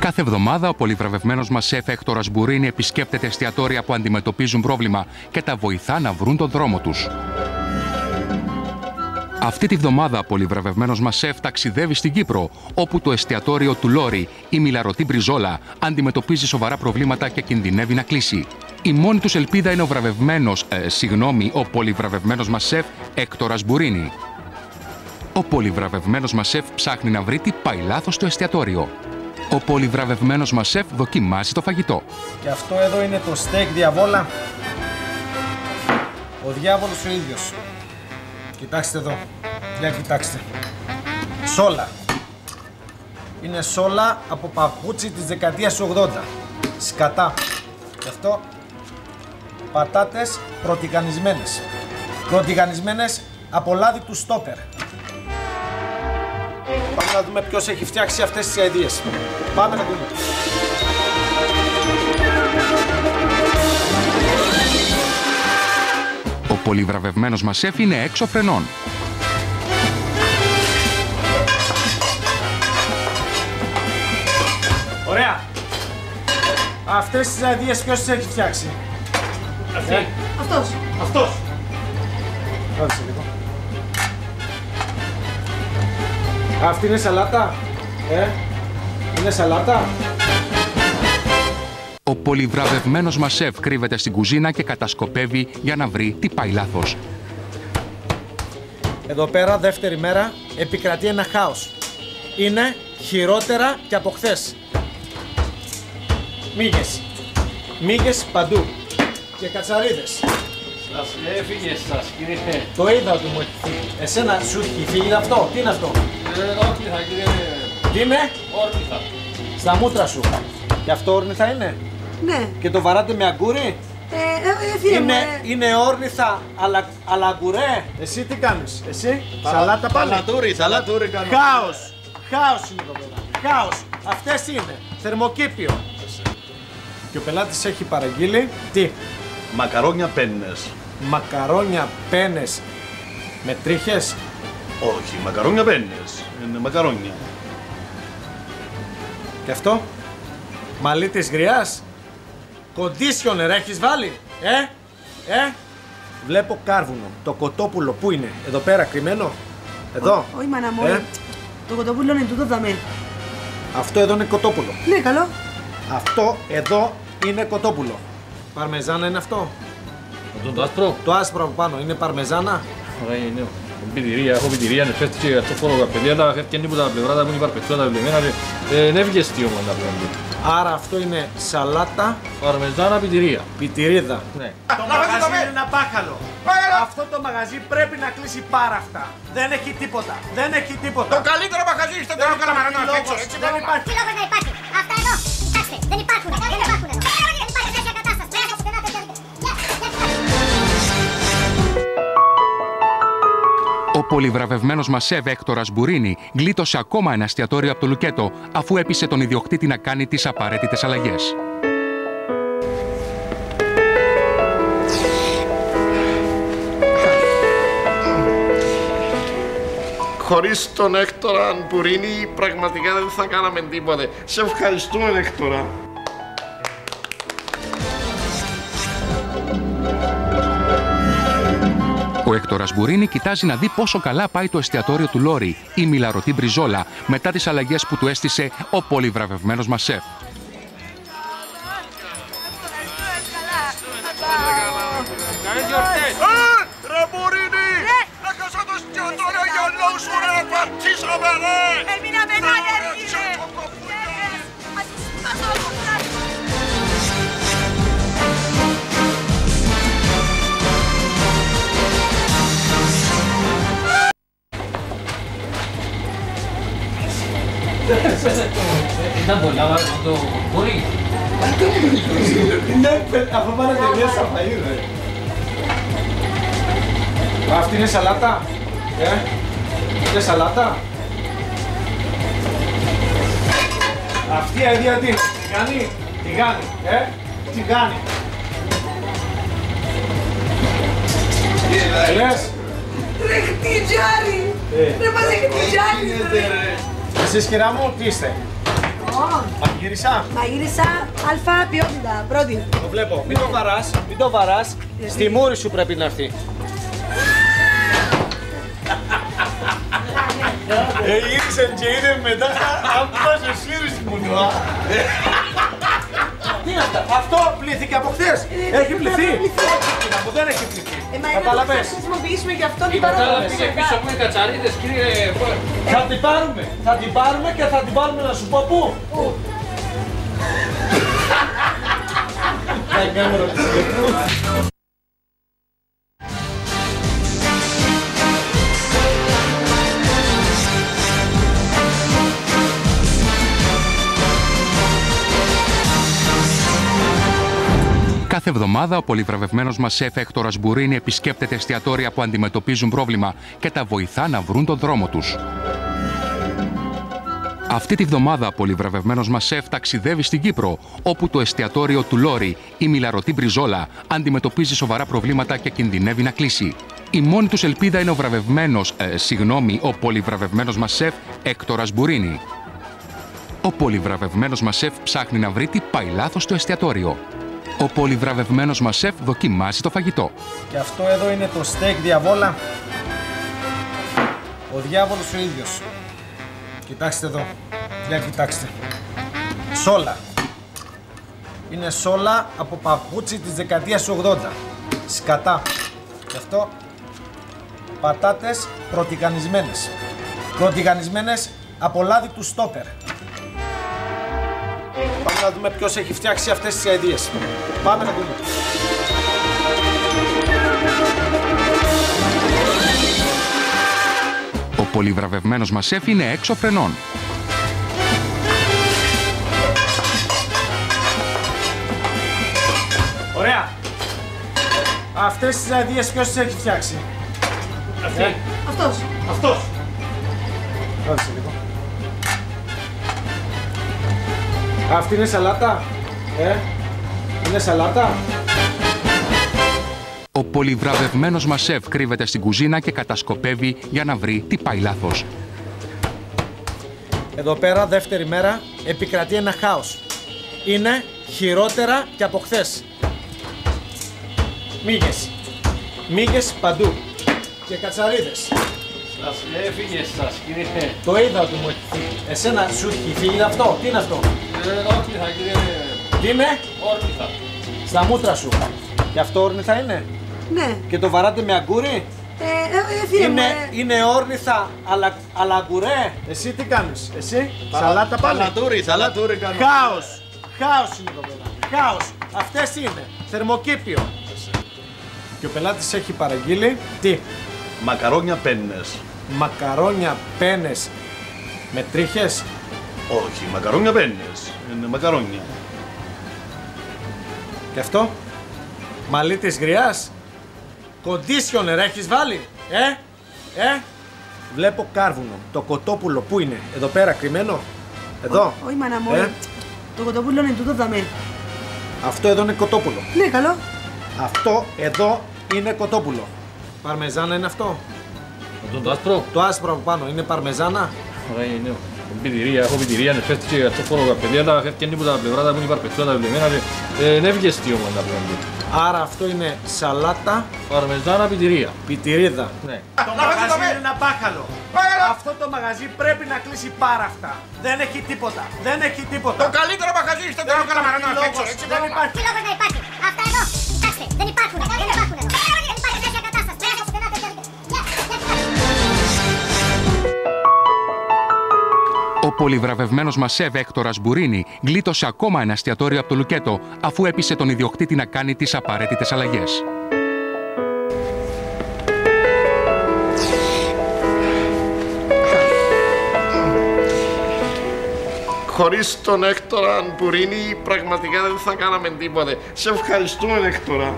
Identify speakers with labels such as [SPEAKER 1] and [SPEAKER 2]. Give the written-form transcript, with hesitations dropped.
[SPEAKER 1] Κάθε εβδομάδα ο πολυβραβευμένος μας σεφ Έκτορας Μπουρίνη επισκέπτεται εστιατόρια που αντιμετωπίζουν πρόβλημα και τα βοηθά να βρουν τον δρόμο τους. Αυτή τη βδομάδα ο πολυβραβευμένος μας σεφ ταξιδεύει στην Κύπρο, όπου το εστιατόριο του Λόρι, η Μιλαρωτή Μπριζόλα, αντιμετωπίζει σοβαρά προβλήματα και κινδυνεύει να κλείσει. Η μόνη τους ελπίδα είναι ο πολυβραβευμένος μας σεφ Έκτορας Μπουρίνη. Ο πολυβραβευμένος μας σεφ ψάχνει να βρει τι πάει λάθος στο εστιατόριο. Ο πολυβραβευμένος μας σεφ δοκιμάζει το φαγητό.
[SPEAKER 2] Και αυτό εδώ είναι το στέικ διαβόλα. Ο διάβολος ο ίδιος. Κοιτάξτε εδώ. Για κοιτάξτε. Σόλα. Είναι σόλα από παπούτσι της δεκαετίας του 80. Σκατά. Και αυτό πατάτες προτιγανισμένες. Προτιγανισμένες από λάδι του στόπερ. Πάμε να δούμε ποιος έχει φτιάξει αυτές τις αηδίες. Πάμε να δούμε.
[SPEAKER 1] Ο πολυβραβευμένος μας σεφ είναι έξω φρενών.
[SPEAKER 2] Ωραία. Αυτές τις αηδίες ποιος τις έχει φτιάξει?
[SPEAKER 3] Αυτή. Αυτός.
[SPEAKER 2] Αυτός. Κάτσε λίγο. Αυτή είναι σαλάτα. Είναι σαλάτα.
[SPEAKER 1] Ο πολυβραβευμένος μας σεφ κρύβεται στην κουζίνα και κατασκοπεύει για να βρει τι πάει λάθος.
[SPEAKER 2] Εδώ πέρα, δεύτερη μέρα, επικρατεί ένα χάος. Είναι χειρότερα και από χθες. Μύγες. Μύγες παντού. Και κατσαρίδες.
[SPEAKER 3] Σας έφυγε σας, κύριε.
[SPEAKER 2] Το είδα ότι μου έχει φύγει. Εσένα σου έχει φύγει αυτό. Τι είναι αυτό?
[SPEAKER 3] Όρνηθα, κύριε.
[SPEAKER 2] Τι είναι?
[SPEAKER 3] Όρνηθα.
[SPEAKER 2] Στα μούτρα σου. Και αυτό όρνηθα είναι?
[SPEAKER 4] Ναι.
[SPEAKER 2] Και το βαράτε με αγκούρι? Είναι όρνηθα αλλά αγκουρέ. Εσύ τι κάνεις? Εσύ? Σαλάτα πάλι?
[SPEAKER 3] Σαλατούρι κάνω.
[SPEAKER 2] Χάος. Χάος είναι εδώ πέρα. Χάος. Αυτές τι είναι? Θερμοκήπιο. Και ο πελάτης έχει παραγγείλει τι?
[SPEAKER 5] Μακαρόνια πένες.
[SPEAKER 2] Μακαρόνια πένες με τρίχες?
[SPEAKER 5] Όχι, μακαρόνια πένες. Είναι μακαρόνια.
[SPEAKER 2] Και αυτό? Μαλλί της γριάς? Κοντίσιονερ έχεις βάλει? Βλέπω κάρβουνο. Το κοτόπουλο πού είναι? Εδώ πέρα κρυμμένο? Εδώ?
[SPEAKER 4] Όχι μάνα μου, το κοτόπουλο είναι τούτο δαμέ.
[SPEAKER 2] Αυτό εδώ είναι κοτόπουλο.
[SPEAKER 4] Ναι, καλό.
[SPEAKER 2] Αυτό εδώ είναι κοτόπουλο. Παρμεζάνα είναι αυτό?
[SPEAKER 3] Το άσπρο.
[SPEAKER 2] Το άσπρο από πάνω είναι παρμεζάνα?
[SPEAKER 3] Ωραία, είναι. Πιτηρία, έχω πιτηρία, είναι φέρτη και αυτό φόνο παιδιά, αλλά φέρνει που τα πλευρά τα που είναι παρπετσούα τα βλεμμένα, δεν έβγες τι όμως τα πλευρά.
[SPEAKER 2] Άρα αυτό είναι σαλάτα.
[SPEAKER 3] Παρμεζάνα πιτηρία.
[SPEAKER 2] Πιτηρίδα.
[SPEAKER 3] Ναι.
[SPEAKER 2] Το μαγαζί είναι ένα μπάχαλο. Αυτό το μαγαζί πρέπει να κλείσει πάρα αυτά. Δεν έχει τίποτα. Δεν έχει τίποτα.
[SPEAKER 6] Το καλύτερο μαγαζί στο τέλος Καλαμαρανό.
[SPEAKER 2] Δεν υπάρχει.
[SPEAKER 7] Τι λόγος να υπάρχει? Αυτά εδώ, κοιτάξτε, δεν υπάρχουν. Δεν υπάρχουν εδώ. Δεν υπάρχει τέτοια κατάσταση. Δεν έχω πουθενά τέτοια.
[SPEAKER 1] Ο πολυβραβευμένος μας σεφ Έκτορας Μπουρίνη γλίτωσε ακόμα ένα εστιατόριο από το λουκέτο, αφού έπεισε τον ιδιοκτήτη να κάνει τις απαραίτητες αλλαγές.
[SPEAKER 6] Χωρίς τον Έκτορα Μπουρίνη πραγματικά δεν θα κάναμε τίποτε. Σε ευχαριστούμε, Έκτορα.
[SPEAKER 1] Ο Έκτορας Μπουρίνη κοιτάζει να δει πόσο καλά πάει το εστιατόριο του Λόρι, η Μιλαρωτή Μπριζόλα, μετά τις αλλαγές που του έστησε ο πολυβραβευμένος μας σεφ.
[SPEAKER 6] Ρε Μπουρίνη! Έχασα το εστιατόριο για λόγους σου, ρε! Πατήσαμε, ρε!
[SPEAKER 4] Έμεινα μεγάλη αρχή,
[SPEAKER 3] Ήταν πολλά το μπορεί.
[SPEAKER 2] Αφού πάνε τελειές θα φαΐ, ρε. Αυτή είναι σαλάτα? Είναι σαλάτα? Αυτή η αηδία τι είναι? Τηγάνι? Τηγάνι? Τηγάνι. Τι λες?
[SPEAKER 4] Ρε χτιτζάρι! Ρε μας χτιτζάρι!
[SPEAKER 2] Εσείς κυρά μου, τι είστε? Μαγείρισα.
[SPEAKER 4] Μαγείρισα αλφα ποιότητα, πρώτη.
[SPEAKER 2] Το βλέπω. Μην το βαράς. Στη μούρη σου πρέπει να έρθει. Γύρισε και είναι μετά από σύρις μου τώρα. Τι είναι αυτά, αυτό πλήθηκε από χθες. Έχει πληθεί. Δεν έχει πληθεί. Καταλαβες.
[SPEAKER 4] Θα χρησιμοποιήσουμε και αυτό
[SPEAKER 3] Η
[SPEAKER 4] την
[SPEAKER 3] κατάλαβη
[SPEAKER 4] παράδοση.
[SPEAKER 3] πήγε πίσω που είναι κατσαρίδες, κύριε.
[SPEAKER 2] Θα την πάρουμε και θα την πάρουμε να σου πω πού. Θα κάνω ρωτήσεις.
[SPEAKER 1] Κάθε εβδομάδα ο πολυβραβευμένος μας σεφ Έκτορας Μπουρίνη επισκέπτεται εστιατόρια που αντιμετωπίζουν πρόβλημα και τα βοηθά να βρουν τον δρόμο τους. Αυτή τη βδομάδα ο πολυβραβευμένος μας σεφ ταξιδεύει στην Κύπρο, όπου το εστιατόριο του Λόρι, η Μιλαρωτή Μπριζόλα, αντιμετωπίζει σοβαρά προβλήματα και κινδυνεύει να κλείσει. Η μόνη τους ελπίδα είναι ο πολυβραβευμένος μας σεφ Έκτορας Μπουρίνη. Ο πολυβραβευμένος μας σεφ ψάχνει να βρει τι πάει λάθος στο εστιατόριο. Ο πολυβραβευμένος μας σεφ δοκιμάζει το φαγητό.
[SPEAKER 2] Και αυτό εδώ είναι το στέικ διαβόλα. Ο διάβολος ο ίδιος. Κοιτάξτε εδώ. Για κοιτάξτε. Σόλα. Είναι σόλα από παπούτσι της δεκαετίας 80. Σκατά. Γι' αυτό πατάτες προτιγανισμένες. Προτιγανισμένες από λάδι του στόπερ. Πάμε να δούμε ποιος έχει φτιάξει αυτές τις αηδίες. Πάμε να δούμε.
[SPEAKER 1] Ο πολυβραβευμένος μας σεφ είναι έξω φρενών.
[SPEAKER 2] Ωραία. Αυτές τις αηδίες ποιος τις έχει φτιάξει?
[SPEAKER 4] Αυτός.
[SPEAKER 2] Αυτός. Ρώτησε λίγο. Αυτή είναι σαλάτα. Είναι σαλάτα.
[SPEAKER 1] Ο πολυβραβευμένος μας σεφ κρύβεται στην κουζίνα και κατασκοπεύει για να βρει τι πάει λάθος.
[SPEAKER 2] Εδώ πέρα, δεύτερη μέρα, επικρατεί ένα χάος. Είναι χειρότερα και από χθες. Μύγες. Μύγες παντού. Και κατσαρίδες.
[SPEAKER 3] Σας έφυγε σας, κύριε.
[SPEAKER 2] Το είδα ότι μου έχει φύγει. Εσένα σου έχει φύγει αυτό. Τι είναι αυτό?
[SPEAKER 3] Όρνηθα, κύριε.
[SPEAKER 2] Τι είναι?
[SPEAKER 3] Όρνηθα.
[SPEAKER 2] Στα μούτρα σου. Και αυτό όρνηθα είναι?
[SPEAKER 4] Ναι.
[SPEAKER 2] Και το βαράτε με αγκούρι? Είναι όρνηθα αλλά αγκουρέ. Εσύ τι κάνεις? Εσύ? Σαλάτα πάλι?
[SPEAKER 5] Σαλατούρι κάνω.
[SPEAKER 2] Χάος. Χάος είναι το πελάτη. Χάος. Αυτές είναι. Θερμοκήπιο. Και ο πελάτης έχει παραγγείλει τι?
[SPEAKER 5] Μακαρόνια πέννες.
[SPEAKER 2] Μακαρόνια πένες με τρίχες.
[SPEAKER 5] Όχι, μακαρόνια πέννες. Είναι μακαρόνια.
[SPEAKER 2] Και αυτό? Μαλλί της γριάς. Κοντίσιονερ έχεις βάλει? Βλέπω κάρβουνο. Το κοτόπουλο πού είναι? Εδώ πέρα κρυμμένο? Εδώ.
[SPEAKER 4] Όχι μάνα μου. Το κοτόπουλο είναι τούτο δαμέ.
[SPEAKER 2] Αυτό εδώ είναι κοτόπουλο.
[SPEAKER 4] Ναι, καλό.
[SPEAKER 2] Αυτό εδώ είναι κοτόπουλο. Παρμεζάνα είναι αυτό?
[SPEAKER 3] Το άσπρο.
[SPEAKER 2] Το άσπρο από πάνω είναι παρμεζάνα?
[SPEAKER 3] Ωραία, είναι. Πιτηρία, έχω πιτηρία, είναι φεύγει και αυτό φόλογα παιδιά, τα φεύγει από τα πλευρά, τα που είναι παρπετσούα, τα βλεμμένα, δεν έβγε στιό μόνο τα πλευρά.
[SPEAKER 2] Άρα αυτό είναι σαλάτα,
[SPEAKER 3] Παρμεζάνα πιτηρία.
[SPEAKER 2] πιτηρίδα.
[SPEAKER 3] Ναι.
[SPEAKER 2] Το μαγαζί είναι ένα μπάχαλο. Αυτό το μαγαζί πρέπει να κλείσει πάρα αυτά. Δεν έχει τίποτα. Δεν έχει τίποτα.
[SPEAKER 6] Το καλύτερο μαγαζί στο τέλος καλαμαρά να έξω.
[SPEAKER 2] Δεν υπάρχει.
[SPEAKER 7] Τι λόγος να υπάρχει? Αυτά εδώ. Κοιτάξτε, δεν υπάρχουν. Δεν υπάρχουν εδώ. Δεν υπάρχει τέτοια κατάσταση. Πρέπει να ξεπερνάτε τέτοια.
[SPEAKER 1] Ο πολυβραβευμένος μας σεφ Έκτορας Μπουρίνη γλίτωσε ακόμα ένα εστιατόριο από το λουκέτο, αφού έπεισε τον ιδιοκτήτη να κάνει τις απαραίτητες αλλαγές.
[SPEAKER 6] Χωρίς τον Έκτορα Μπουρίνη πραγματικά δεν θα κάναμε τίποτε. Σε ευχαριστούμε, Έκτορα.